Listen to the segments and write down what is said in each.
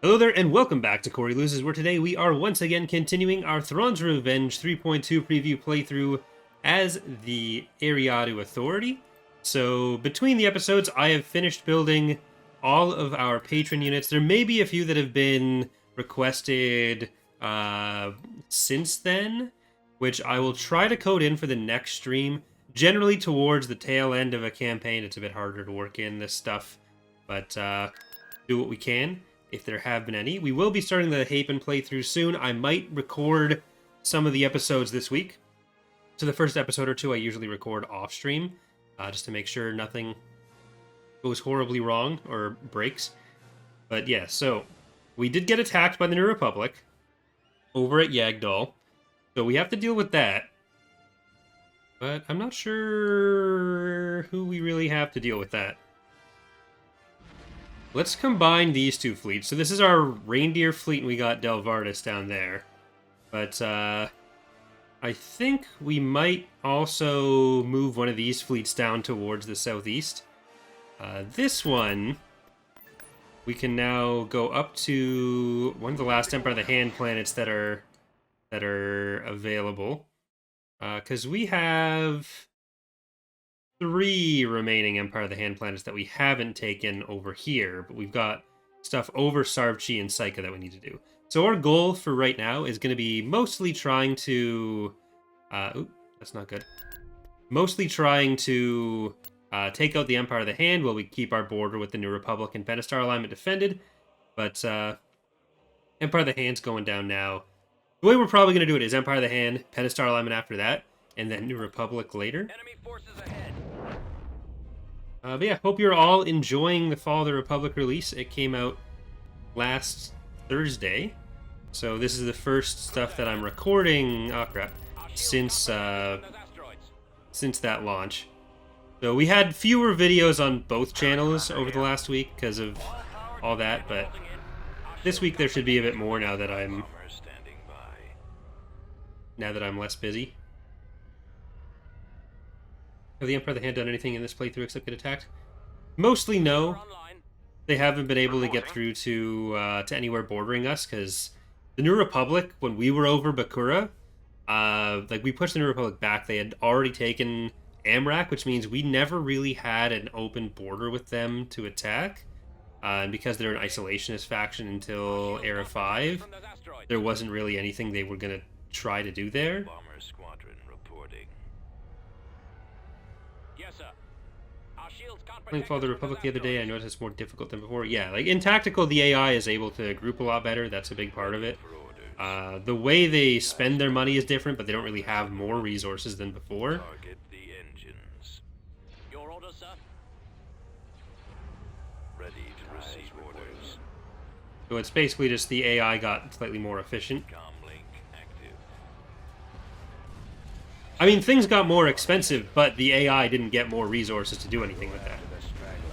Hello there, and welcome back to Corey Loses, where today we are once again continuing our Thrawn's Revenge 3.2 preview playthrough as the Eriadu Authority. So, between the episodes, I have finished building all of our patron units. There may be a few that have been requested since then, which I will try to code in for the next stream. Generally, towards the tail end of a campaign, it's a bit harder to work in this stuff, but do what we can. If there have been any. We will be starting the Hapen playthrough soon. I might record some of the episodes this week. So the first episode or two I usually record off stream, just to make sure nothing goes horribly wrong or breaks. But yeah, so we did get attacked by the New Republic over at Yagdal. So we have to deal with that. But I'm not sure who we really have to deal with that. Let's combine these two fleets. So this is our reindeer fleet, and we got Delvardis down there. But I think we might also move one of these fleets down towards the southeast. This one, we can now go up to one of the last Empire of the Hand planets that are available. Because we have 3 remaining Empire of the Hand planets that we haven't taken over here, but we've got stuff over Sarvchi and Psycha that we need to do. So our goal for right now is going to be mostly trying to... that's not good. Mostly trying to take out the Empire of the Hand while we keep our border with the New Republic and Benistar alignment defended. But Empire of the Hand's going down now. The way we're probably going to do it is Empire of the Hand, Benistar alignment after that, and then New Republic later. Enemy forces ahead. But yeah, hope you're all enjoying the Fall of the Republic release. It came out last Thursday, so this is the first stuff that I'm recording. Oh crap! Since that launch, so we had fewer videos on both channels over the last week because of all that. But this week there should be a bit more now that I'm less busy. Have the Empire of the Hand done anything in this playthrough except get attacked? Mostly no. They haven't been able to get through to anywhere bordering us, because the New Republic, when we were over Bakura, we pushed the New Republic back. They had already taken Amrak, which means we never really had an open border with them to attack. And because they're an isolationist faction until Era 5, there wasn't really anything they were going to try to do there. Playing Fall of the Republic the other day, I noticed it's more difficult than before. Yeah, like in tactical, the AI is able to group a lot better. That's a big part of it. The way they spend their money is different, but they don't really have more resources than before. Target the engines. Your order, sir. Ready to receive orders. So it's basically just the AI got slightly more efficient. Comlink active. I mean, things got more expensive, but the AI didn't get more resources to do anything with that.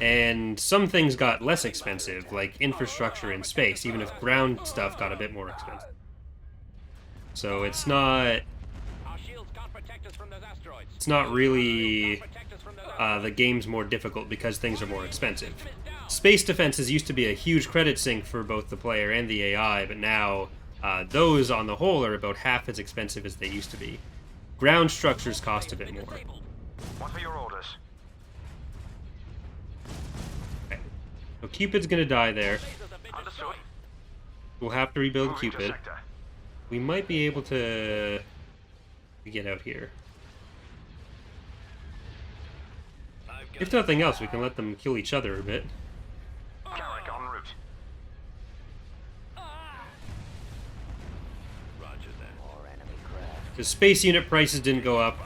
And some things got less expensive, like infrastructure in space, even if ground stuff got a bit more expensive. So it's not really the game's more difficult because things are more expensive. Space defenses used to be a huge credit sink for both the player and the AI, but now those on the whole are about half as expensive as they used to be. Ground structures cost a bit more. What are your orders? Okay. So Cupid's gonna die there. Understood. We'll have to rebuild Moving to Cupid. sector. We might be able to get out here. If nothing else, we can let them kill each other a bit. Garrick en route. Roger that. The space unit prices didn't go up.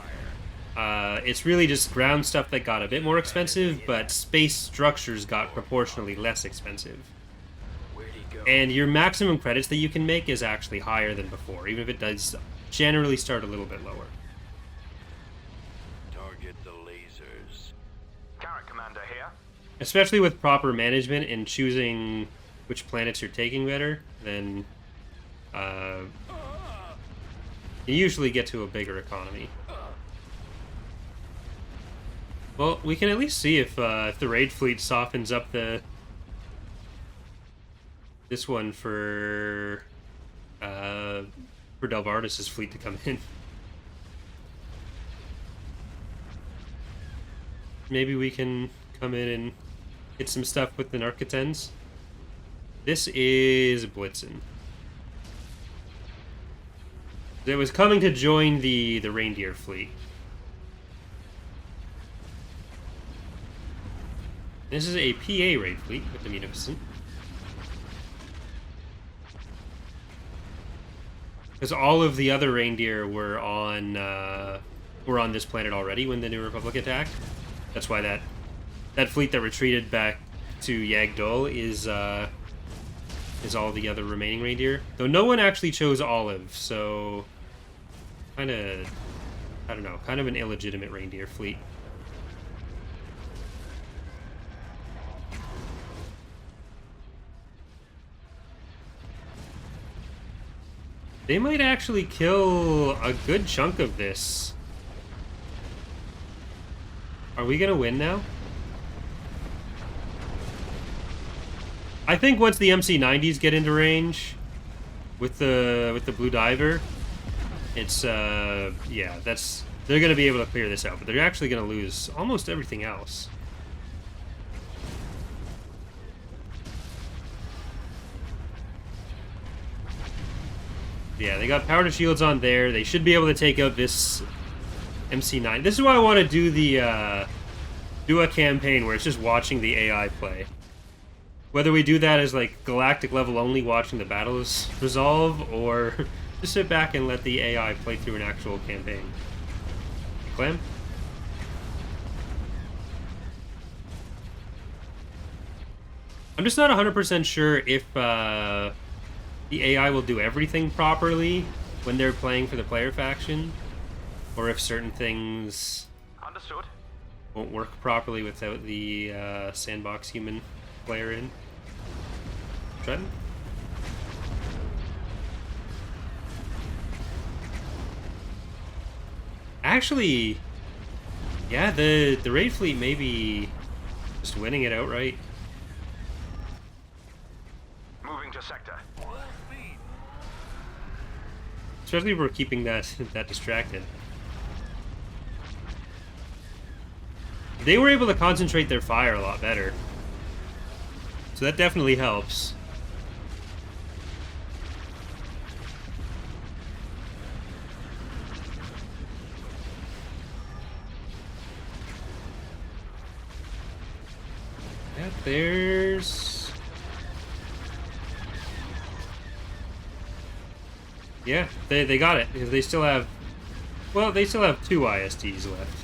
It's really just ground stuff that got a bit more expensive, but space structures got proportionally less expensive. Where'd he go? And your maximum credits that you can make is actually higher than before, even if it does generally start a little bit lower. Target the lasers. Garrick commander here. Especially with proper management and choosing which planets you're taking better, then you usually get to a bigger economy. Well, we can at least see if the raid fleet softens up the this one for Delvardis' fleet to come in. Maybe we can come in and get some stuff with the Narcotens. This is Blitzen. It was coming to join the reindeer fleet. This is a PA raid fleet with the Munificent. Because all of the other reindeer were on this planet already when the New Republic attacked. That's why that fleet that retreated back to Yagdal is all the other remaining reindeer. Though no one actually chose Olive, so kind of, I don't know, kind of an illegitimate reindeer fleet. They might actually kill a good chunk of this. Are we gonna win now? I think once the MC-90s get into range with the Blue Diver, it's yeah, they're gonna be able to clear this out, but they're actually gonna lose almost everything else. Yeah, they got power to shields on there. They should be able to take out this MC9. This is why I want to do a campaign where it's just watching the AI play. Whether we do that as like galactic level only, watching the battles resolve, or just sit back and let the AI play through an actual campaign. Clam? I'm just not 100% sure if the AI will do everything properly when they're playing for the player faction, or if certain things Understood. won't work properly without the sandbox human player in. Trenton? Actually, yeah, the raid fleet may be just winning it outright. Moving to sector. Especially if we're keeping that distracted. They were able to concentrate their fire a lot better. So that definitely helps. Yeah, there's... Yeah, they got it, because they still have... Well, they still have 2 ISTs left.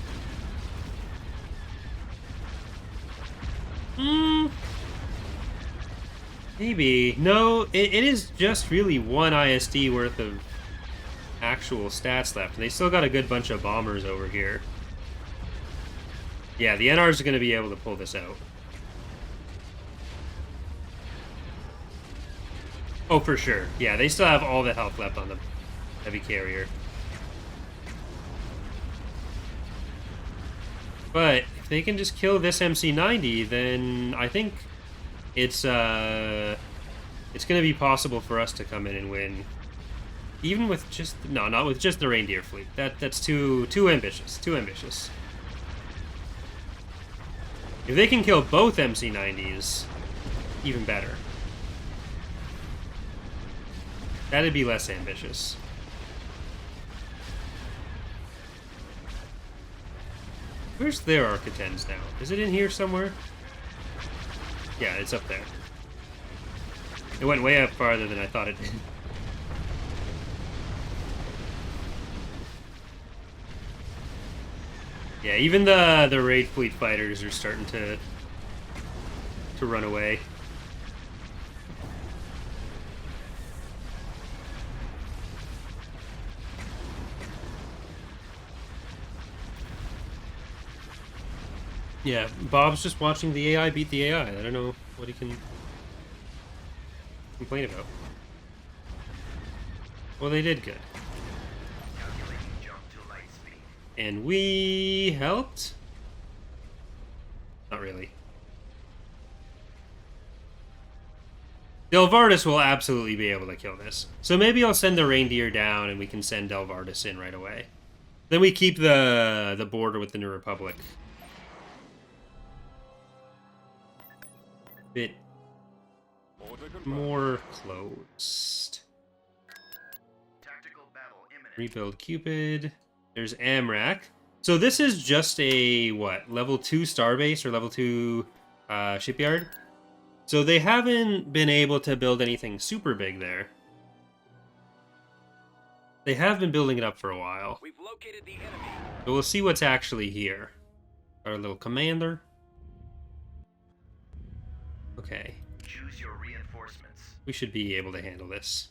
Maybe. No, it is just really 1 IST worth of actual stats left. They still got a good bunch of bombers over here. Yeah, the NRs are going to be able to pull this out. Oh, for sure. Yeah, they still have all the health left on the heavy carrier. But if they can just kill this MC-90, then I think it's going to be possible for us to come in and win. Even with just... No, not with just the reindeer fleet. That's too ambitious. Too ambitious. If they can kill both MC-90s, even better. That'd be less ambitious. Where's their Architens now? Is it in here somewhere? Yeah, it's up there. It went way up farther than I thought it did. Yeah, even the raid fleet fighters are starting to run away. Yeah, Bob's just watching the AI beat the AI. I don't know what he can complain about. Well, they did good. And we helped? Not really. Delvardis will absolutely be able to kill this. So maybe I'll send the reindeer down and we can send Delvardis in right away. Then we keep the border with the New Republic. Bit more closed. Tactical battle imminent. Rebuild Cupid. There's Amrak. So this is just a, what, level 2 starbase or level 2 shipyard? So they haven't been able to build anything super big there. They have been building it up for a while. We've located the enemy. So we'll see what's actually here. Our little commander. Okay. Choose your reinforcements. We should be able to handle this.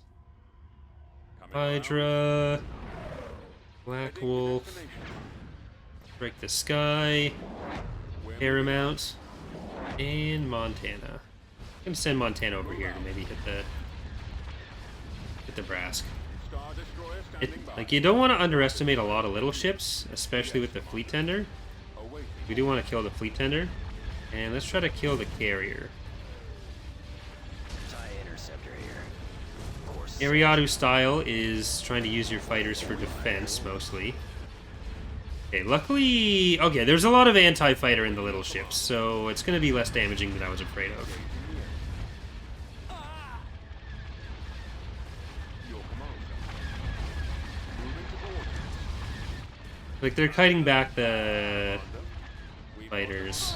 Hydra. Black Wolf. Break the Sky. Paramount. And Montana. I'm gonna send Montana over here to maybe hit the Brask. Like, you don't want to underestimate a lot of little ships, especially with the fleet tender. We do want to kill the fleet tender. And let's try to kill the carrier. Eriadu style is trying to use your fighters for defense, mostly. Okay, luckily... Okay, there's a lot of anti-fighter in the little ships, so it's going to be less damaging than I was afraid of. Like, they're kiting back the fighters.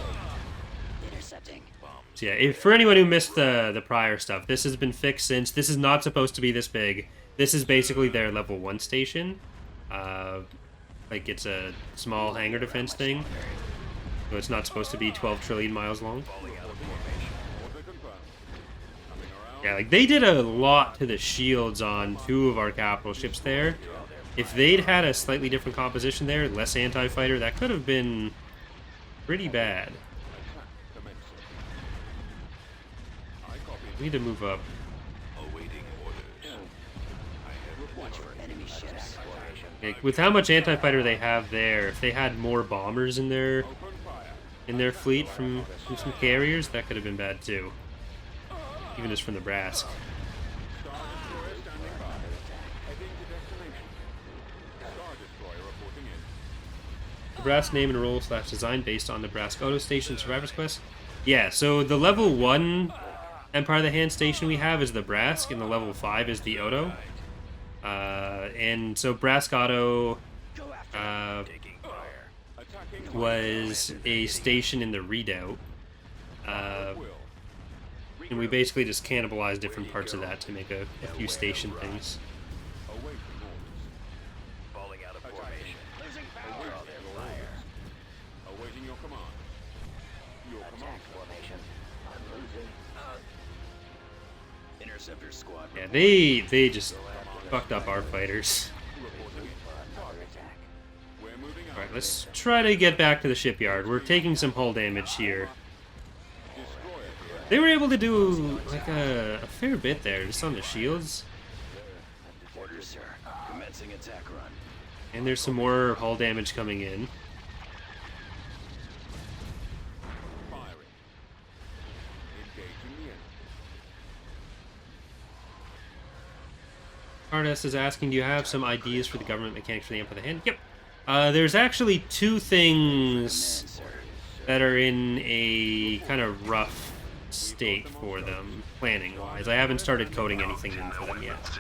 So yeah, for anyone who missed the prior stuff, this has been fixed since. This is not supposed to be this big. This is basically their level 1 station. Like, it's a small hangar defense thing. So it's not supposed to be 12 trillion miles long. Yeah, like, they did a lot to the shields on 2 of our capital ships there. If they'd had a slightly different composition there, less anti-fighter, that could have been pretty bad. We need to move up. Like, with how much anti-fighter they have there, if they had more bombers in their fleet from some carriers, that could have been bad too. Even just from the Brask. Brask name and role / design based on the Brask Auto Station Survivor's Quest. Yeah, so the level 1 Empire of the Hand station we have is the Brask, and the level 5 is the Odo. And so Brask Auto was a station in the Redoubt. And we basically just cannibalized different parts of that to make a few station things. Yeah, they just fucked up our fighters. Alright, let's try to get back to the shipyard. We're taking some hull damage here. They were able to do like a fair bit there, just on the shields. And there's some more hull damage coming in. Artist is asking, do you have some ideas for the government mechanics for the Empire of the Hand? Yep. There's actually 2 things that are in a kind of rough state for them, planning-wise. I haven't started coding anything in for them yet.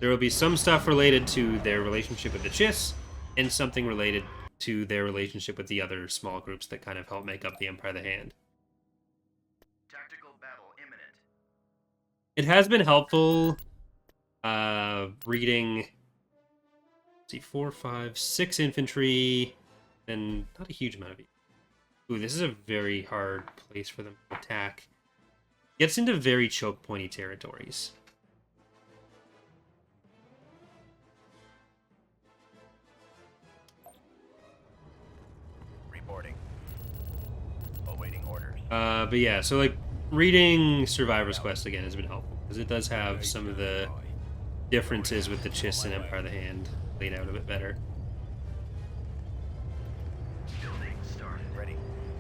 There will be some stuff related to their relationship with the Chiss, and something related to their relationship with the other small groups that kind of help make up the Empire of the Hand. It has been helpful reading, let's see, 4, 5, 6 infantry, and not a huge amount of... Ooh, this is a very hard place for them to attack. Gets into very choke pointy territories. Reporting. Awaiting orders. But yeah, so like, reading Survivor's Quest again has been helpful, because it does have some of the differences with the Chiss and Empire of the Hand laid out a bit better.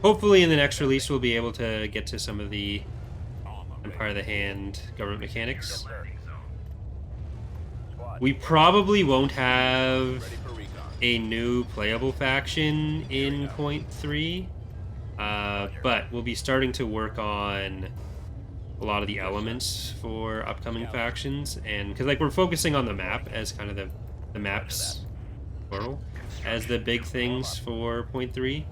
Hopefully in the next release we'll be able to get to some of the Empire of the Hand, Government Mechanics. Sir. Squad. We probably won't have Ready for recon. a new playable faction in point 3, but we'll be starting to work on a lot of the elements for upcoming factions, and because like we're focusing on the map as kind of the maps plural as the big things for point 3.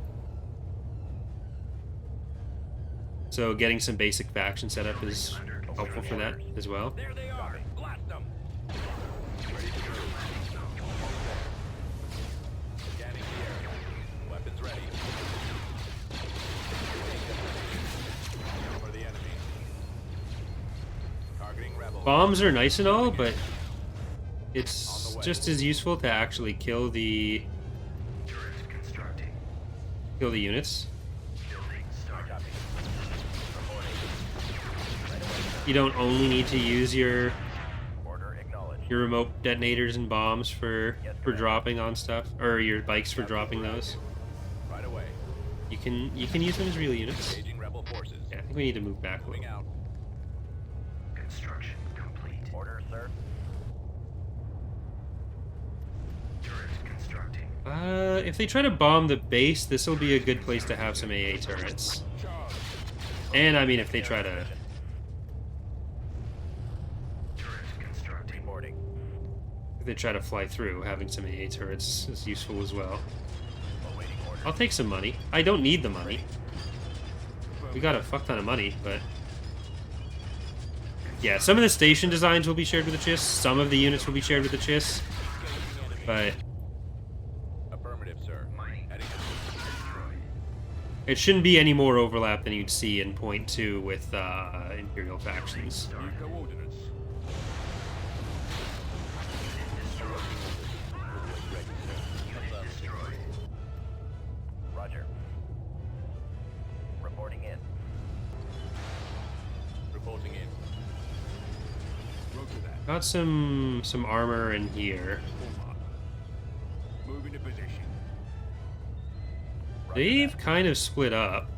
So getting some basic faction setup is helpful for that as well. There they are. Blast them. Ready to go. Scanning the area. Weapons ready. For the enemy. Targeting rebels. Bombs are nice and all, but it's just as useful to actually kill the Turret constructing. units. Building started. Copy. You don't only need to use your Order acknowledged. remote detonators and bombs for dropping on stuff, or your bikes for dropping those. Right away. You can use them as real units. Engaging rebel forces. Yeah, I think we need to move back a Moving little. out. Construction complete. Order, sir. Turret constructing. If they try to bomb the base, this will be a good place to have some AA turrets. And I mean, if they try to, Turret constructing. Reporting. fly through, having some AA turrets is useful as well. Awaiting order. I'll take some money. I don't need the money. We got a fuck ton of money, but yeah, some of the station designs will be shared with the CHIS. Some of the units will be shared with the CHIS, but Affirmative, sir. Heading out. Destroyed. it shouldn't be any more overlap than you'd see in point 2 with Imperial factions. Coordinates. Unit destroyed. Roger. Reporting in. Reporting in. Roger that. Got some armor in here. Moving to position. They've kind of split up.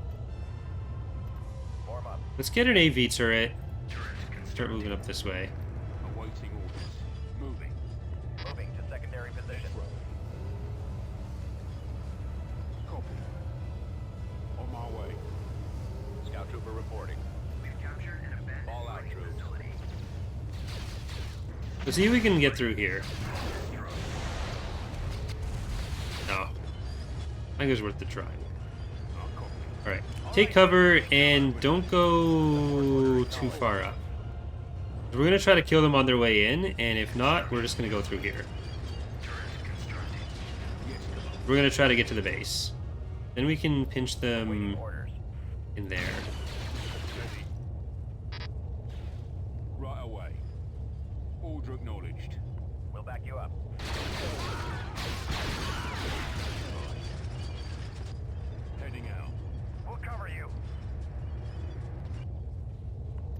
Form up. Let's get an AV turret. Turret Start constructing. moving up this way. Awaiting orders. Moving. Moving to secondary position. Copy. On my way. Scout trooper reporting. We've captured an abandoned All out mining troops. facility. Let's see if we can get through here. No. I think it was worth the try. Alright. Take cover and don't go too far up. We're going to try to kill them on their way in, and if not, we're just going to go through here. Turret constructing. We're going to try to get to the base. Then we can pinch them Awaiting orders. in there. Right away. Order acknowledged. We'll back you up. Heading out. We'll cover you.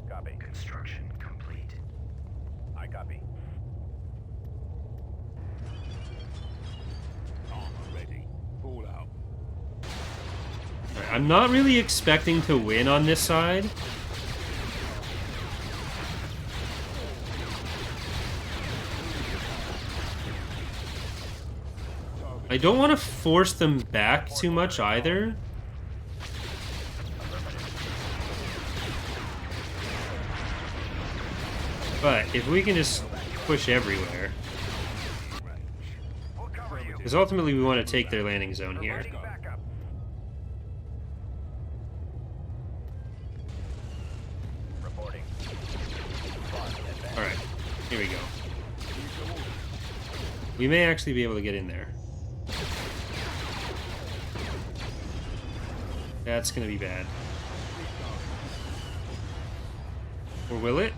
Copy. Construction complete. I copy. Armor ready. All out. Alright, I'm not really expecting to win on this side. I don't want to force them back too much either. But if we can just push everywhere, We'll cover you. because ultimately we want to take their landing zone here. Providing backup. Reporting. Alright, here we go. We may actually be able to get in there. That's gonna be bad. Or will it?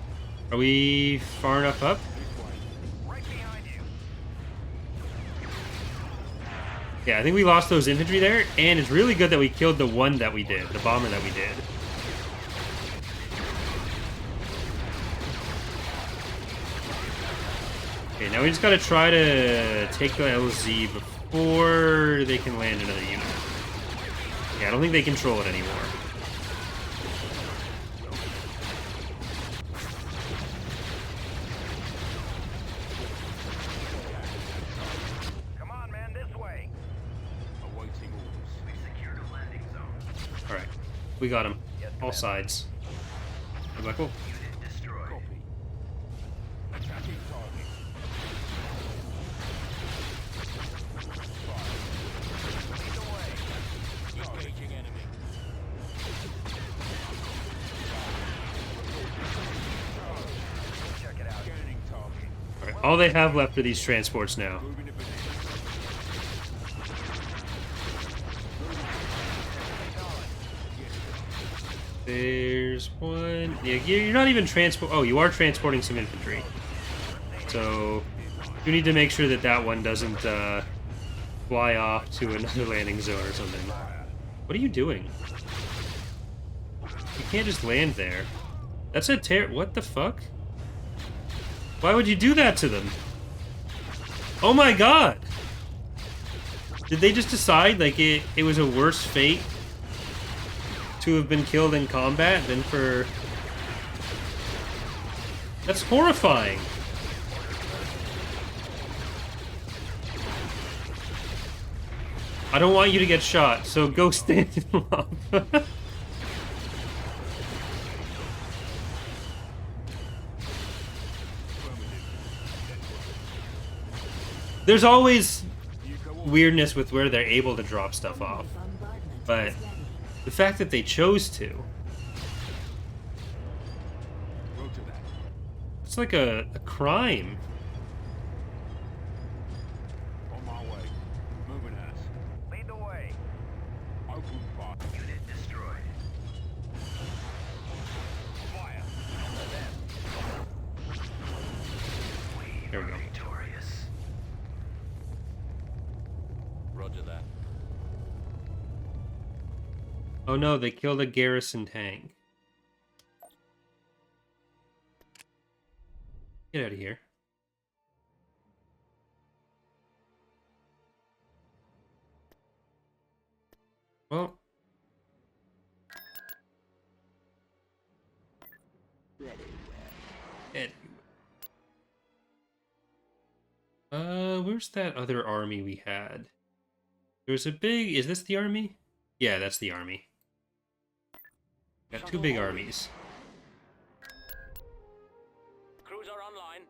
Are we far enough up? Right behind you. Yeah, I think we lost those infantry there, and it's really good that we killed the one that we did, the bomber that we did. Okay, now we just gotta try to take the LZ before they can land another unit. Yeah, I don't think they control it anymore. We got him. Yes, All Commander. sides. Hey, Michael. Unit destroyed. Copy. Attacking target. Lead the way. Engaging enemy. Check it out. Scanning target. Alright, all they have left are these transports now. Moving to position. There's one. Yeah, you're not even transport. Oh, you are transporting some infantry. So you need to make sure that that one doesn't fly off to another landing zone or something. What are you doing? You can't just land there. That's a What the fuck? Why would you do that to them? Oh my god! Did they just decide like it was a worse fate to have been killed in combat than for... That's horrifying. I don't want you to get shot, so go stand in lava. There's always weirdness with where they're able to drop stuff off, but the fact that they chose to, it's like a crime. On my way. Moving at us. Lead the way. Open fire. Unit destroyed. Fire. There we go. Victorious. Roger that. Oh no, they killed a garrison tank. Get out of here. Well. Where's that other army we had? There's a big... Is this the army? Yeah, that's the army. Got two big armies. Crews are online.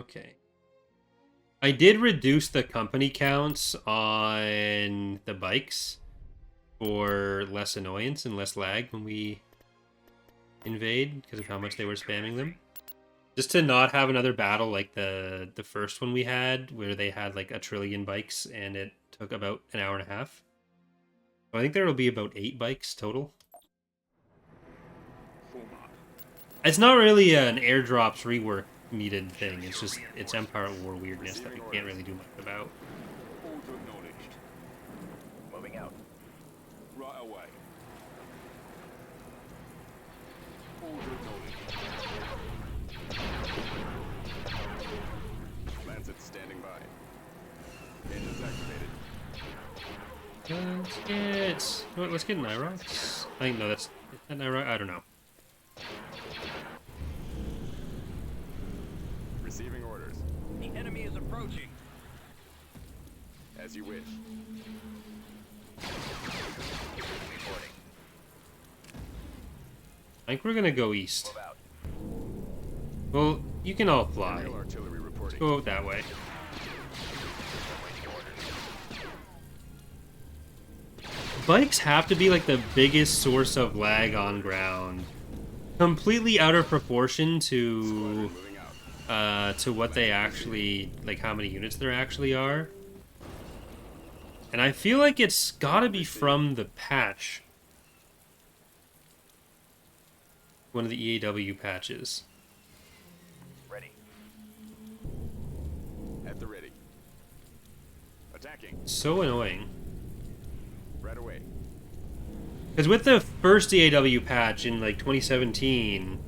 Okay. I did reduce the company counts on the bikes for less annoyance and less lag when we invade because of how much they were spamming them. Just to not have another battle like the first one we had, where they had like 1 trillion bikes and it took about an hour and a half. So I think there will be about 8 bikes total. It's not really an airdrops rework needed thing. It's just it's Empire at War weirdness that we can't really do much about. Order acknowledged. Moving out. Right away. Order acknowledged. Lancet standing by. Engines activated. Let's get Nyrox. I think no, is that Nyrox? I don't know. Receiving orders. The enemy is approaching. As you wish. Reporting. I think we're gonna go east. Move out. Well, you can all fly. Aerial artillery reporting. Go out that way. Waiting orders. Bikes have to be like the biggest source of lag on ground. Completely out of proportion Moving out. to what they actually, like how many units there actually are. And I feel like it's gotta be from the patch. One of the EAW patches. Ready. At the ready. Attacking. So annoying. Right away. Because with the first EAW patch in like 2017,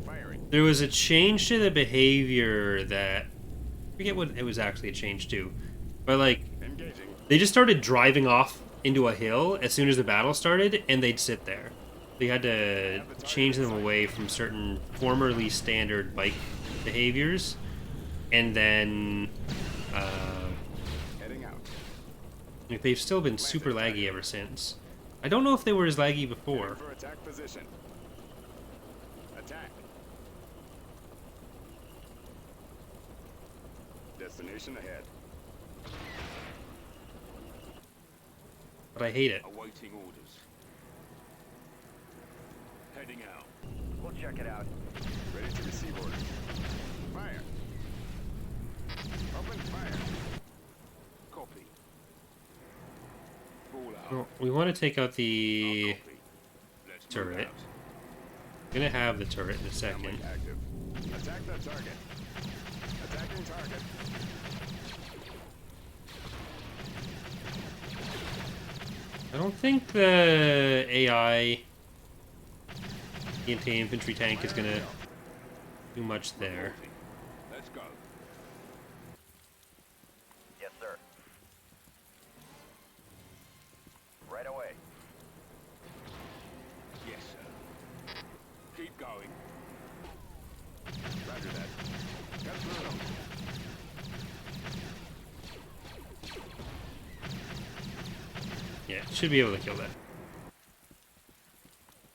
Firing. there was a change to the behavior that... I forget what it was actually a change to. But like, Engaging. they just started driving off into a hill as soon as the battle started, and they'd sit there. They had to change them away from certain formerly standard bike behaviors And then, Heading out. like, they've still been super laggy ever since. I don't know if they were as laggy before. For attack position. Attack. Destination ahead. But I hate it. Awaiting orders. Heading out. We'll check it out. Ready to receive orders. Fire. Open fire. Copy. Fall out. Well, we want to take out the Copy. Let's move turret. out. I'm gonna have the turret in a second. Amrak active. Attack that target. Attacking target. I don't think the AI anti-infantry tank is gonna do much there. Reporting. Let's go. Yes, sir. Right away. Yes, sir. Keep going. Roger that. Cut through them. Yeah, should be able to kill that.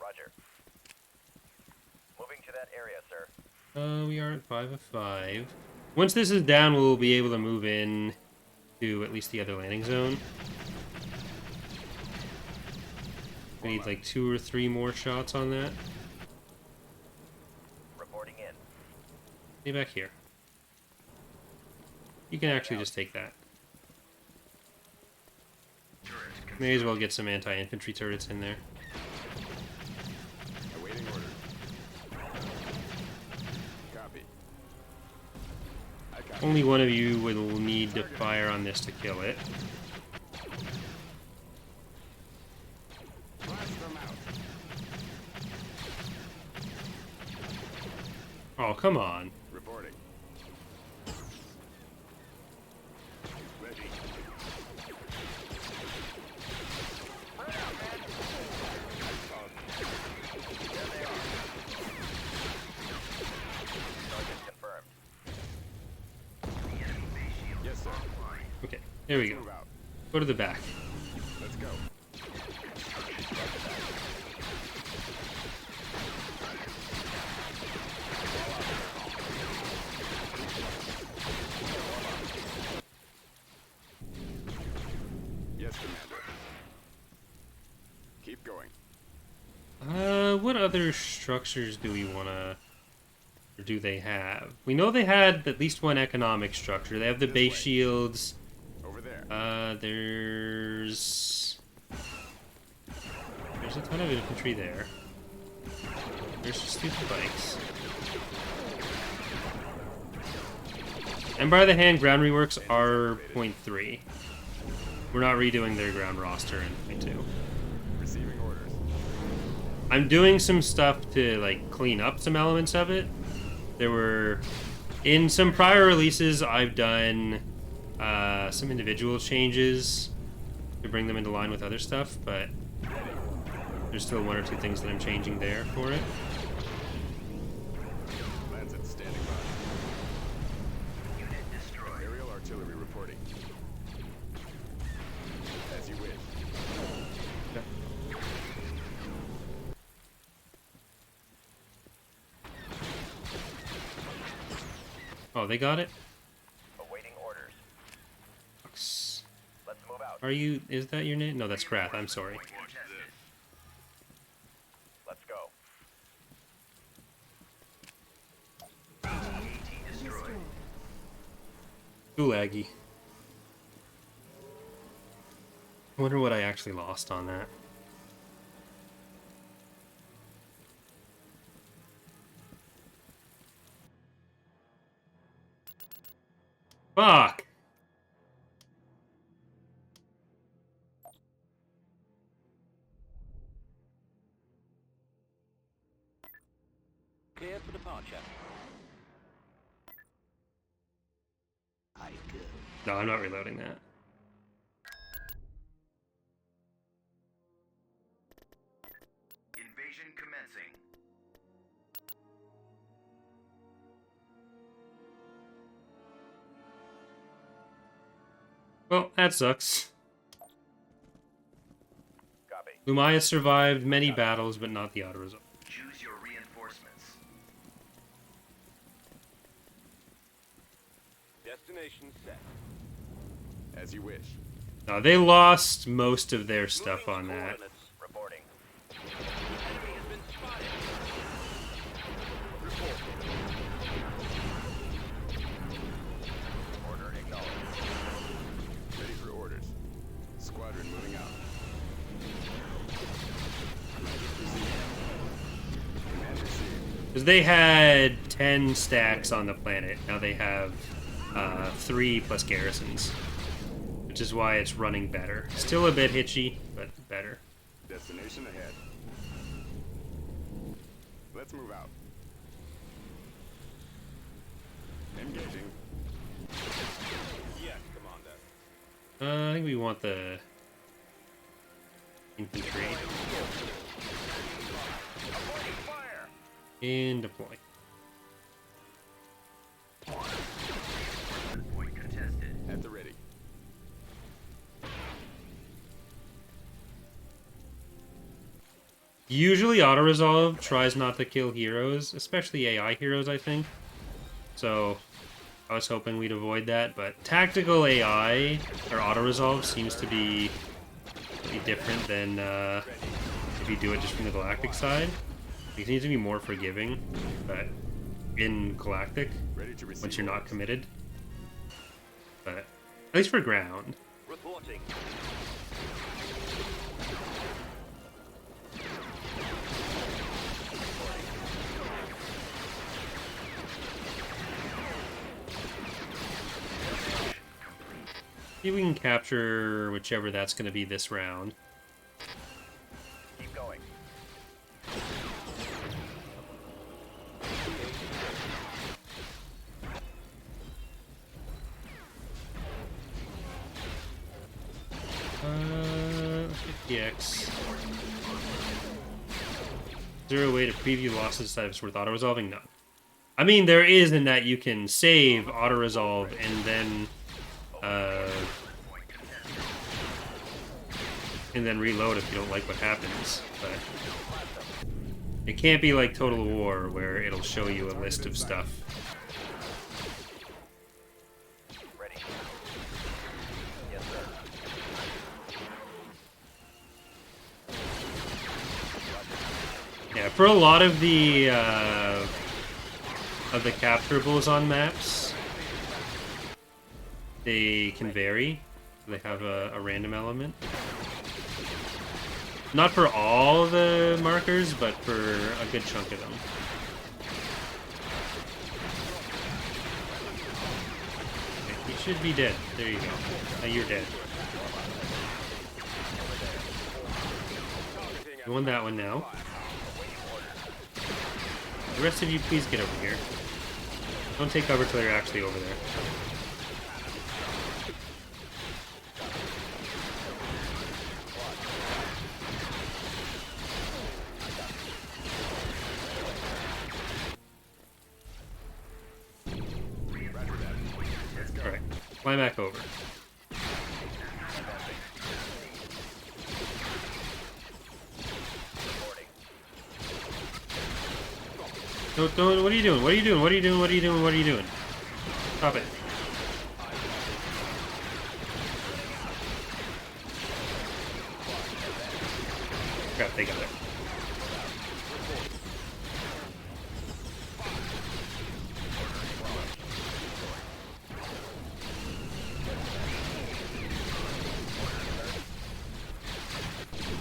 Roger. Moving to that area, sir. We are at 5 of 5. Once this is down, we'll be able to move in to at least the other landing zone. We need like 2 or 3 more shots on that. Reporting in. Stay back here. You can actually just take that. May as well get some anti-infantry turrets in there. Awaiting orders. Copy. I copy. Only one of you will need to fire on this to kill it. Blast them out. Oh, come on. Reporting. Ready. Target confirmed. Yes, sir. Okay, there we go. Move out. Go to the back. Let's go. Yes, Commander. Keep going. What other structures do we want to... Or do they have? We know they had at least one economic structure. They have the This base way. shields. Over there. There's a ton of infantry there. There's just 2 bikes. And by the hand, ground reworks are 0.3. We're not redoing their ground roster in 0.2. Receiving orders. I'm doing some stuff to like clean up some elements of it. There were in some prior releases I've done some individual changes to bring them into line with other stuff, but there's still 1 or 2 things that I'm changing there for it. Lancet standing by. Unit destroyed. Aerial artillery reporting. As you wish. Oh, they got it? Awaiting orders. Fucks. Let's move out. Are you... Is that your name? No, that's Krath. I'm sorry. Contested. Let's go. AT destroyed. Too laggy. I wonder what I actually lost on that. Fuck! Clear for departure. I go. No, I'm not reloading that. Invasion commencing. Well, that sucks. Copy. Lumaya survived many battles, but not the auto-resolve. Choose your reinforcements. Destination set. As you wish. No, they lost most of their stuff on that. Coordinates. Reporting. Enemy has been spotted. Order acknowledged. Ready for orders. Squadron moving out. Command received. Because they had 10 stacks on the planet. Now they have 3 plus garrisons. Which is why it's running better. Still a bit hitchy, but better. Destination ahead. Let's move out. Engaging. Yes, Commander. I think we want the infantry. Avoiding fire. And deploy. Point contested. At the ready. Usually auto-resolve tries not to kill heroes, especially AI heroes, I think. So I was hoping we'd avoid that, but tactical AI, or auto-resolve, seems to be different than if you do it just from the galactic side. It seems to be more forgiving, but in galactic, Ready to receive once you're not orders. committed. But at least for ground. Reporting. See if we can capture whichever that's going to be this round. Keep going. Let's get PX. Is there a way to preview losses that is worth auto-resolving? No. I mean, there is in that you can save auto-resolve and then reload if you don't like what happens, but it can't be like Total War where it'll show you a list of stuff. Ready. Yes, sir. Yeah, for a lot of the capturables on maps, they can vary. They have a random element. Not for all the markers, but for a good chunk of them. Okay, you should be dead. There you go. Now you're dead. You won that one now. The rest of you, please get over here. Don't take cover till you're actually over there. Alright, fly back over. Don't, what are you doing? What are you doing? What are you doing? What are you doing? What are you doing? Stop it. Crap, they got it.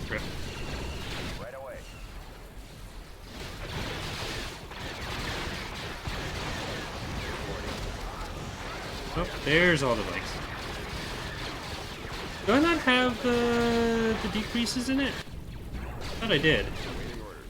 Crap. Right away. Oh, there's all the bikes. Do I not have the decreases in it? I thought I did. Waiting orders.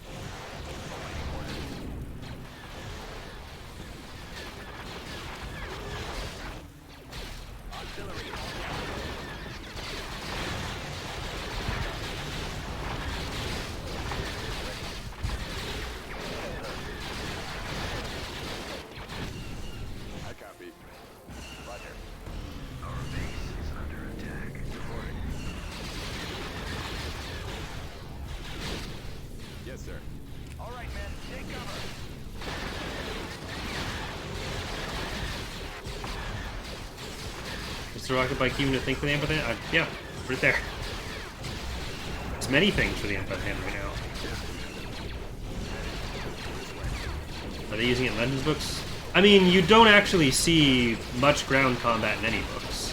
I copy. Roger. Our base is under Is the rocket bike even a thing for the Empire? Yeah, right there. There's many things for the Empire hand right now. Are they using it in Legends books? I mean, you don't actually see much ground combat in any books.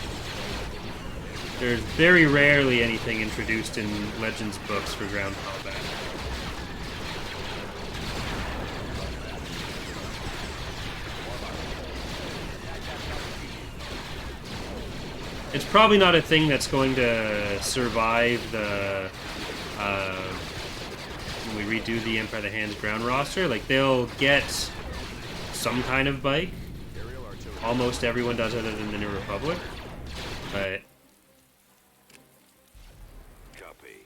There's very rarely anything introduced in Legends books for ground combat. It's probably not a thing that's going to survive the when we redo the Empire of the Hand's ground roster. Like, they'll get some kind of bike. Almost everyone does, other than the New Republic. But Copy.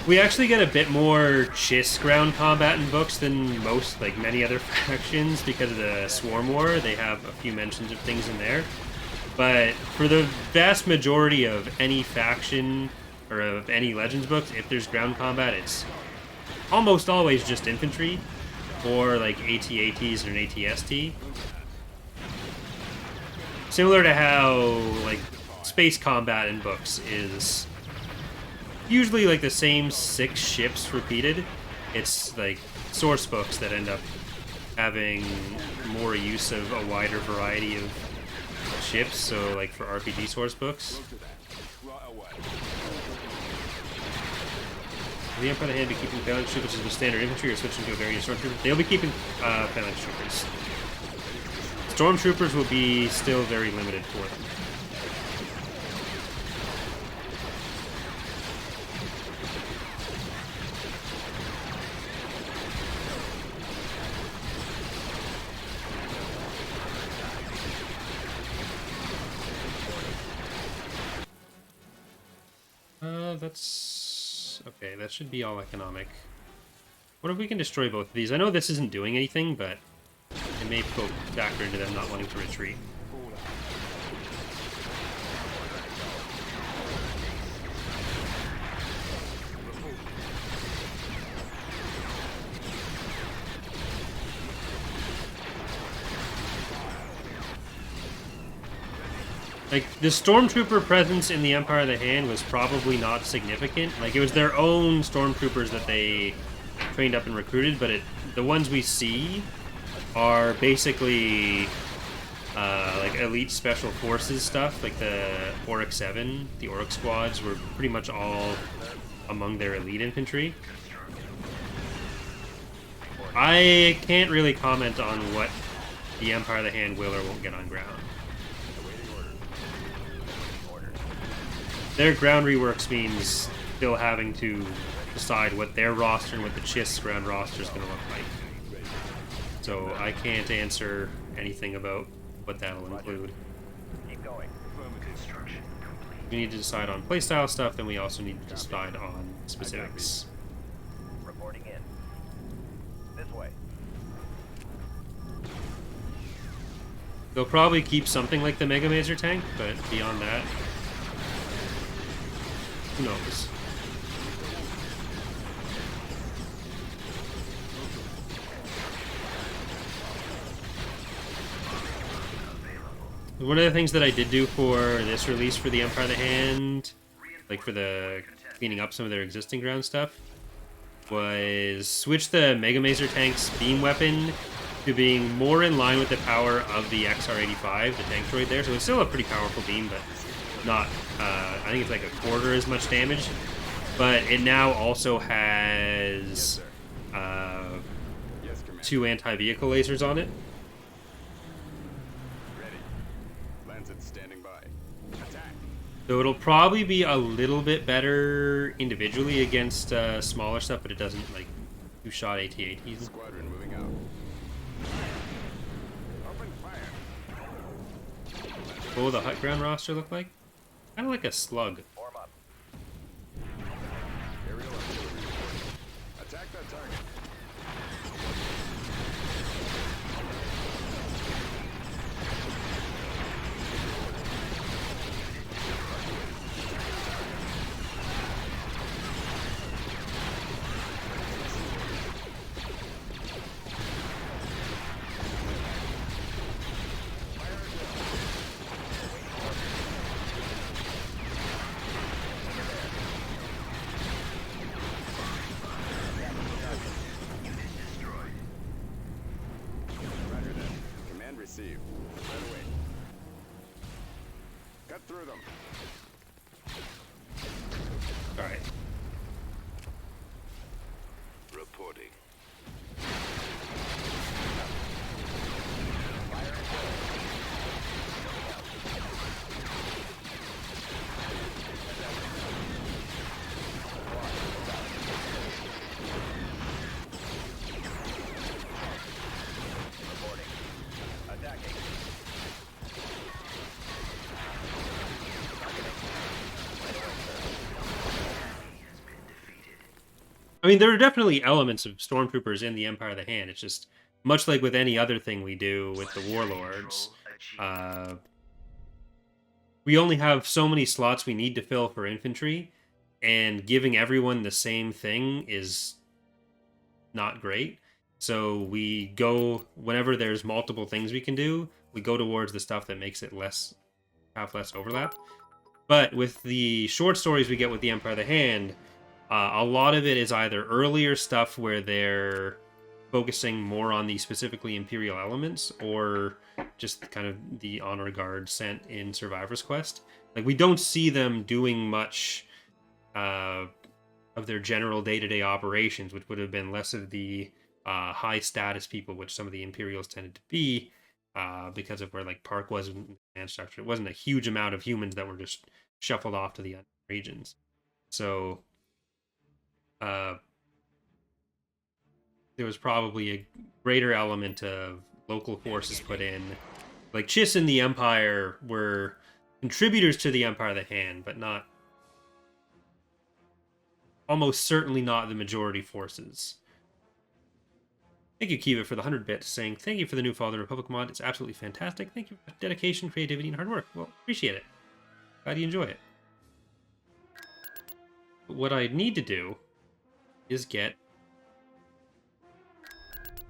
we actually get a bit more Chiss ground combat in books than most, like many other factions, because of the Swarm War. They have a few mentions of things in there. But for the vast majority of any faction or of any Legends books, if there's ground combat, it's almost always just infantry or like AT-ATs or an AT-ST. Similar to how like space combat in books is usually like the same 6 ships repeated. It's like source books that end up having more use of a wider variety of ships, so like for RPG source books. Will the Empire of the Hand be keeping phalanx troopers as the standard infantry or switching to a variant of stormtroopers? They'll be keeping phalanx troopers. Stormtroopers will be still very limited for them. That's okay. That should be all economic. What if we can destroy both of these? I know this isn't doing anything, but it may go factor into them not wanting to retreat. Like, the Stormtrooper presence in the Empire of the Hand was probably not significant. Like, it was their own Stormtroopers that they trained up and recruited, but the ones we see are basically like elite special forces stuff. Like the Auric 7, the Auric squads were pretty much all among their elite infantry. I can't really comment on what the Empire of the Hand will or won't get on ground. Their ground reworks means still having to decide what their roster and what the Chiss ground roster is going to look like. So I can't answer anything about what that'll include. Keep going. We need to decide on playstyle stuff, then we also need to decide on specifics. Reporting in. This way. They'll probably keep something like the Mega Mazer tank, but beyond that, who knows? One of the things that I did do for this release for the Empire of the Hand, like for the cleaning up some of their existing ground stuff, was switch the Mega Mazer tank's beam weapon to being more in line with the power of the XR-85, the tank droid there. So it's still a pretty powerful beam, but not, I think it's like a quarter as much damage. But it now also has 2 anti-vehicle lasers on it. Ready. Lancet standing by. Attack. So it'll probably be a little bit better individually against smaller stuff, but it doesn't, like, 2-shot AT-ATs. Squadron moving out. Open fire. What will the Hut ground roster look like? Kind of like a slug. Form up. Aerial artillery. Attack that target. Received. Right away. Cut through them. All right. Reporting. Reporting. Attacking. I mean, there are definitely elements of stormtroopers in the Empire of the Hand. It's just much like with any other thing we do with the warlords. We only have so many slots we need to fill for infantry, and giving everyone the same thing is not great. So we go, whenever there's multiple things we can do, we go towards the stuff that makes it have less overlap. But with the short stories we get with the Empire of the Hand, a lot of it is either earlier stuff where they're focusing more on the specifically Imperial elements, or just kind of the honor guard sent in Survivor's Quest. Like, we don't see them doing much of their general day-to-day operations, which would have been less of the high-status people, which some of the Imperials tended to be, because of where, like, Park was in the command structure. It wasn't a huge amount of humans that were just shuffled off to the regions. So there was probably a greater element of local forces put in. Like, Chiss and the Empire were contributors to the Empire of the Hand, but not... almost certainly not the majority forces. Thank you, Kiva, for the 100 bits, saying, thank you for the new Fall of the Republic mod. It's absolutely fantastic. Thank you for dedication, creativity, and hard work. Well, appreciate it. Glad you enjoy it. But what I need to do is get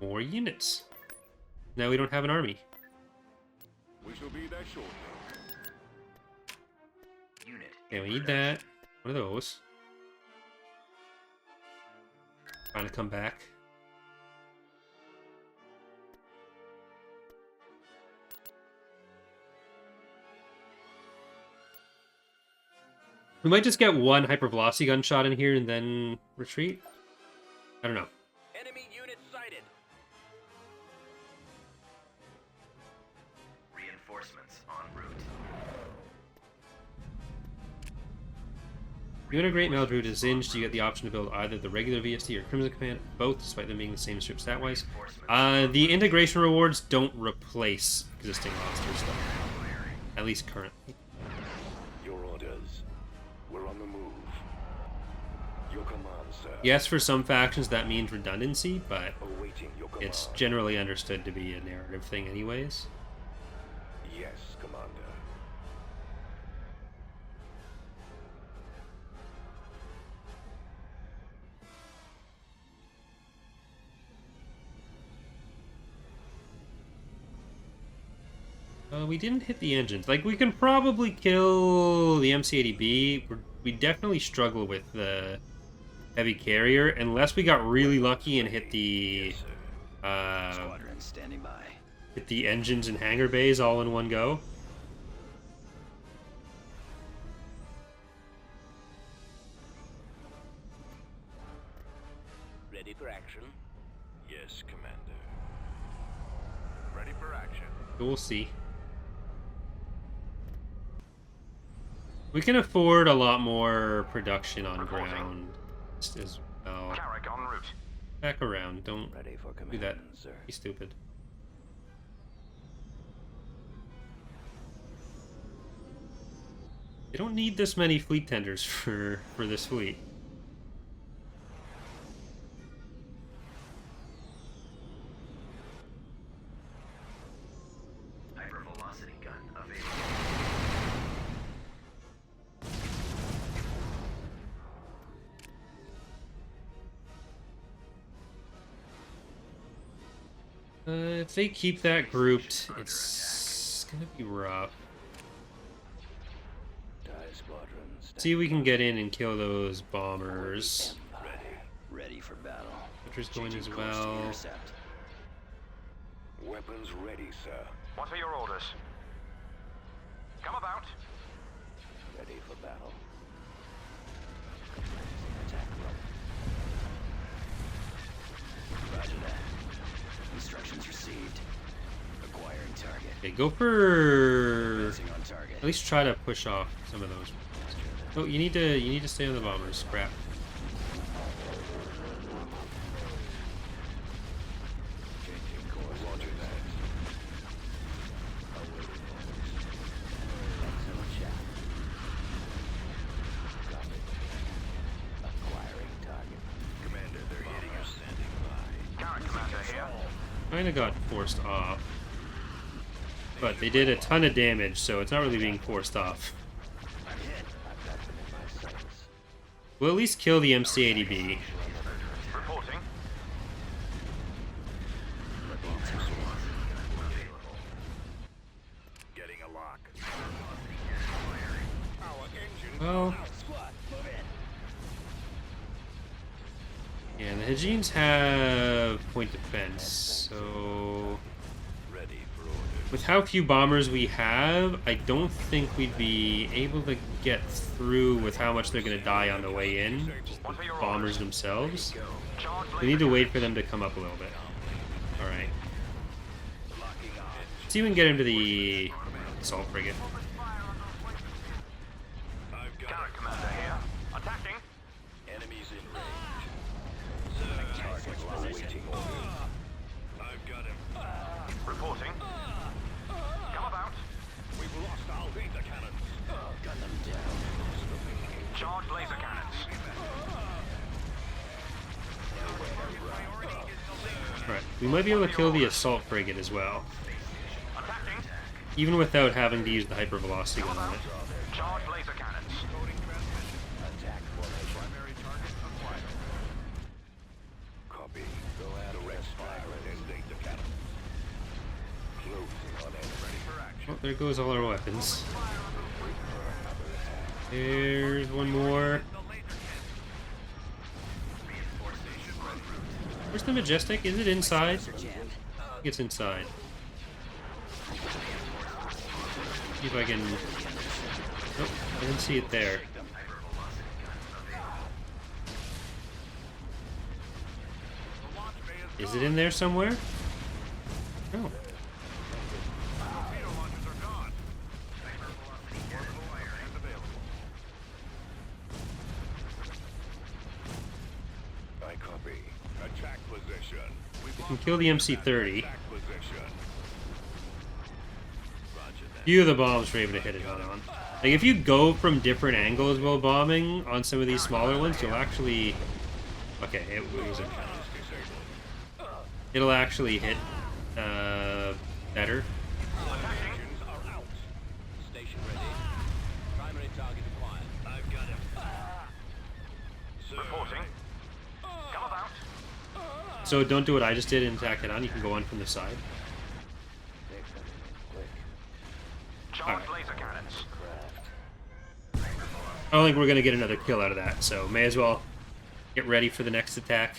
more units. Now we don't have an army. We shall be there shortly. Unit. Okay, we need that. One of those. Trying to come back. We might just get one hypervelocity gun shot in here and then retreat. I don't know. Enemy unit sighted. Reinforcements en route. If you integrate Maldroot as Zinged, you get the option to build either the regular VST or Crimson Command, both, despite them being the same strip stat-wise. The integration rewards don't replace existing roster stuff. At least currently. Your orders. We're on the move. Your command, sir. Yes, for some factions that means redundancy, but Awaiting your command. it's generally understood to be a narrative thing anyways. Yes, Commander. We didn't hit the engines. Like, we can probably kill the MC-80B. We definitely struggle with the heavy carrier, unless we got really lucky and hit the Squadron standing by. hit the engines and hangar bays all in one go. Ready for action. Yes, Commander. Ready for action. But we'll see. We can afford a lot more production on ground as well. Carrick en route. Back around. Don't Ready for do command, that. sir. Be stupid. They don't need this many fleet tenders for this fleet. Hypervelocity gun available. If they keep that grouped, it's gonna be rough. TIE squadron See if we can get in and kill those bombers. ready for battle. Butcher's going as Changing course to well. intercept. Weapons ready, sir. What are your orders? Come about. Ready for battle. Attack rope. Roger that. Instructions received. Acquiring target. Okay, go for Advancing on target. at least try to push off some of those. Oh, you need to stay on the bombers. Crap. Changing course. Roger that. Awaiting orders. Excellent shot. Copy. Acquiring target. Commander, they're hitting us. Standing by. Garrett Commander here. Kinda got forced off. But they did a ton of damage, so it's not really being forced off. I'm hit. I've got them in my sights. We'll at least kill the MC-80B. Reporting. Getting a lock. Our engine. Well, Squad, move in. yeah, the Hajines have point defense, so Ready for orders. with how few bombers we have, I don't think we'd be able to get through with how much they're going to die on the way in. Just the What are your bombers orders? themselves. Charge We need to wait for them to come up a little bit. Alright. See if we can get into the assault frigate. I've got Garrett Commander here. Attacking. enemies in range. Target awaiting orders. I've got him. Reporting. Come about. We've lost our laser cannons. Gun them down. Charge laser cannons. Alright, we might be able to kill the assault frigate as well. Attacking. Even without having to use the hypervelocity gun on it. Charge laser cannons. Attack formation. Primary target acquired. Copy. Go ahead, arrest fire and indicate the cannons. Closing on enemy. Ready for action. Oh, there goes all our weapons. There's one more. Where's the Majestic? Is it inside? I think it's inside. See if I can... Nope, I didn't see it there. Is it in there somewhere? No. Torpedo launchers are gone. I copy. Attack position. We can kill the MC-30. Attack position. Roger that. Few of the bombs were able to hit it on. Like, if you go from different angles while bombing on some of these smaller ones, you'll actually... Okay, it wasn't... It'll actually hit, better. Engines are out. Station ready. Primary target acquired. I've got him. Sir. Reporting. Come about. So don't do what I just did and attack it on. You can go on from the side. Take them. Quick. Charge Alright. laser cannons. Craft. I don't think we're going to get another kill out of that, so may as well get ready for the next attack.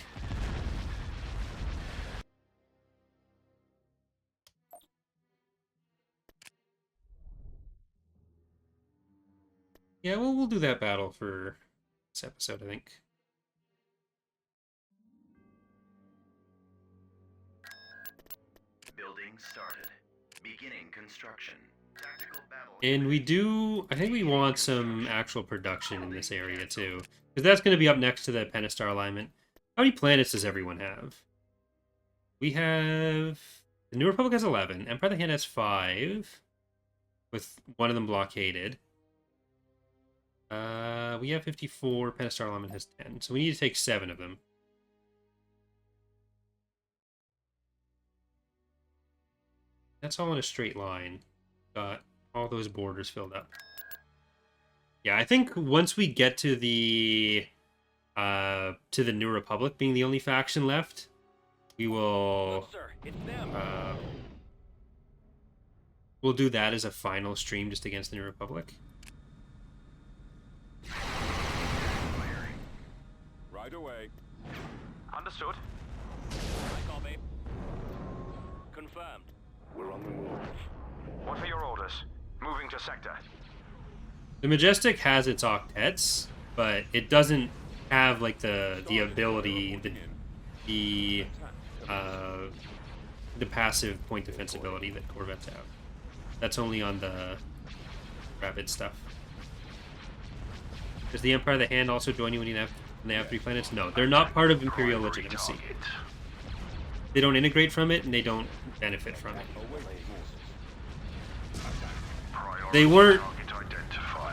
Yeah, well, we'll do that battle for this episode, I think. Building started. Beginning construction. Tactical battle. And we do... I think we want some actual production in this area, too. Because that's going to be up next to the Pentastar alignment. How many planets does everyone have? We have... The New Republic has 11. Empire of the Hand has 5. With one of them blockaded. We have 54. Pentastar alignment has 10. So we need to take 7 of them. That's all in a straight line. Got all those borders filled up. Yeah, I think once we get to the New Republic being the only faction left, we will Sir, it's them. we'll do that as a final stream just against the New Republic. Right away. Understood. Copy. Confirmed. We're on the move. What are your orders? Moving to sector. The Majestic has its octets, but it doesn't have like the ability, the passive point defense ability that Corvettes have. That's only on the rapid stuff. Does the Empire of the Hand also join you when they have 3 planets? No, they're not part of Imperial legitimacy. They don't integrate from it, and they don't benefit from it. They weren't...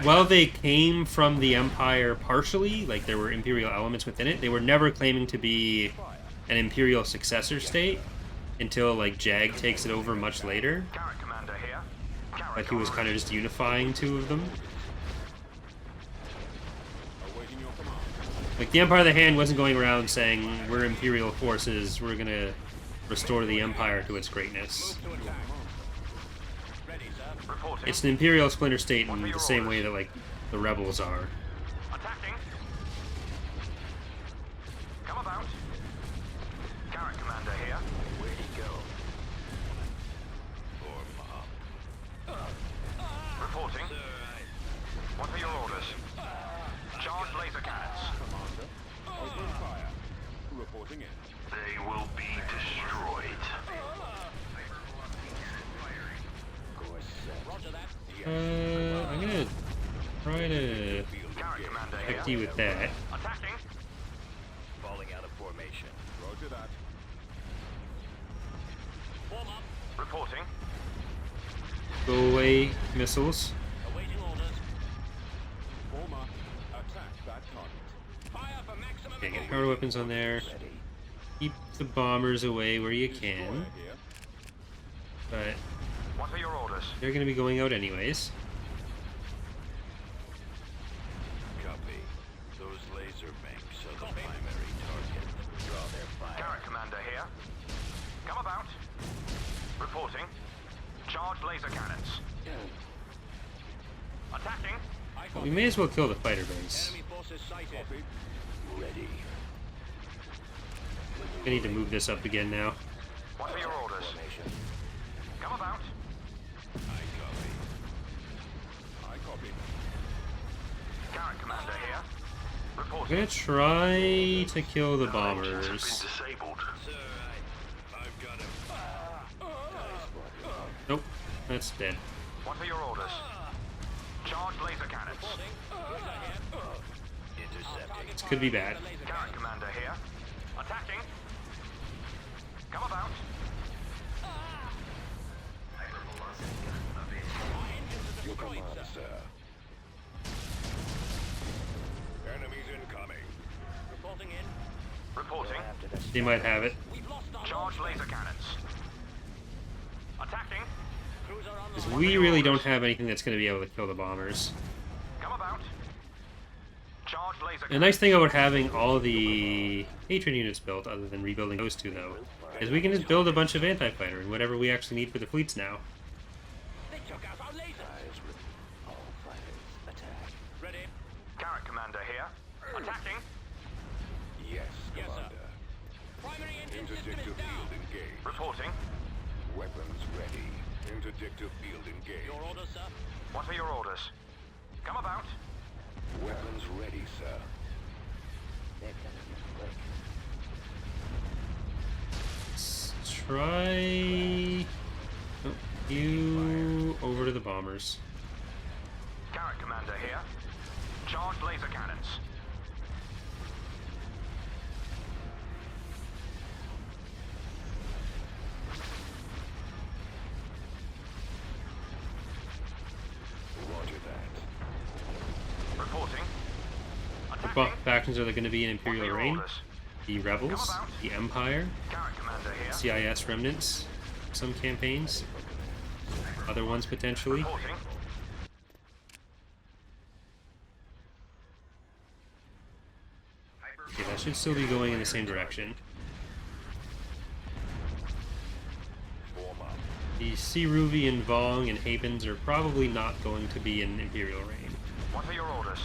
While they came from the Empire partially, like there were Imperial elements within it, they were never claiming to be an Imperial successor state until like Jag takes it over much later. Like he was kind of just unifying 2 of them. Like the Empire of the Hand wasn't going around saying, we're Imperial forces, we're gonna restore the Empire to its greatness. It's an Imperial splinter state in the same way that, like, the Rebels are. Attacking. Come about. Carrot commander here. Where'd he go? Reporting. What are your orders? Charge laser cannons. Open fire. Reporting in. They will be destroyed. Roger that. I'm gonna try to Carrot commander affect here. you with that. Attacking. Falling out of formation. Roger that. Form up. Reporting. Go away, missiles. Awaiting orders. Form up. Attack that target. Fire for maximum Okay, get power weapons on there. Keep the bombers away where you can. Here. But What are your orders? they're gonna be going out anyways. Copy. Those laser banks are the primary target. Draw their fire. Carrot commander here. Come about. Reporting. Charge laser cannons. Attacking. But we may as well kill the fighter base. Enemy forces sighted. Copy. Ready. I need to move this up again now. What are your orders? Come about. I copy. I copy. Carrot commander here. I'm Reporting. gonna try to kill the bombers. Disabled. Sir, I've got him. Nope, that's dead. What are your orders? Charge laser cannons. Intercepting. This could be bad. Carrot commander here. Attacking. Come about. Your command, sir. Enemies incoming. Reporting in. Reporting. They might have it. We've lost our Charge laser cannons. Attacking. cruiser on the Because we really don't have anything that's going to be able to kill the bombers. Come about. Charge laser The cannons. nice thing about having all the Patron units built, other than rebuilding those 2 though, is we can just build a bunch of anti-fighter and whatever we actually need for the fleets now. They took out our laser. All fighters attack. Ready. Carrot commander here. Attacking. Yes, Yes, sir. commander. Primary engine system Interdictor is down. field engaged. Reporting. Weapons ready. Interdictor field engaged. Your orders, sir. What are your orders? Come about. Weapons ready, sir. They're coming in quick. Let's try... Oh, you over to the bombers. Carrot commander here. Charge laser cannons. Roger that. Reporting. The Attacking. factions are going to be in What are Imperial your Reign. orders? The Rebels, the Empire, Carrot commander here. CIS remnants, some campaigns, other ones potentially. Reporting. Okay, that should still be going in the same direction. Form up. The Siruvi and Vong and Havens are probably not going to be in Imperial Reign. What are your orders?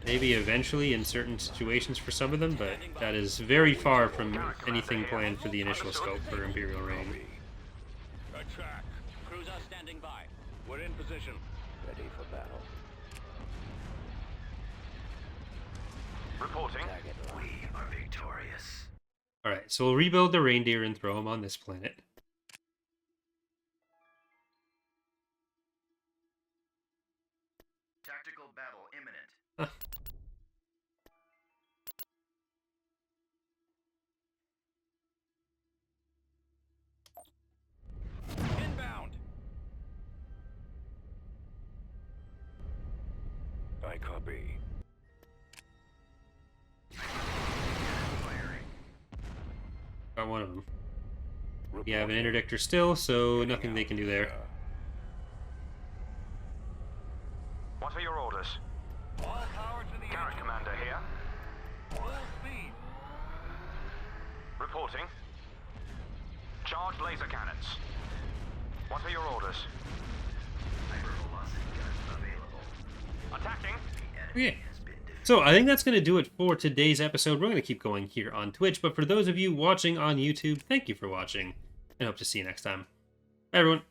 Maybe eventually in certain situations for some of them, but that is very far from anything planned for the initial scope for Imperial Reign. Attack. Cruiser standing by. We're in position. Ready for battle. Reporting. Target locked. We are victorious. Alright, so we'll rebuild the reindeer and throw them on this planet. Tactical battle imminent. Huh. Inbound. I copy. Firing. Got one of them. We have an interdictor still, so nothing they can do there. What are your orders? All power to the Garrett engine. Commander here. Full speed. Reporting. Charge laser cannons. What are your orders? Hypervelocity gun available. Attacking. Okay. So I think that's going to do it for today's episode. We're going to keep going here on Twitch, but for those of you watching on YouTube, thank you for watching, and hope to see you next time. Bye, everyone.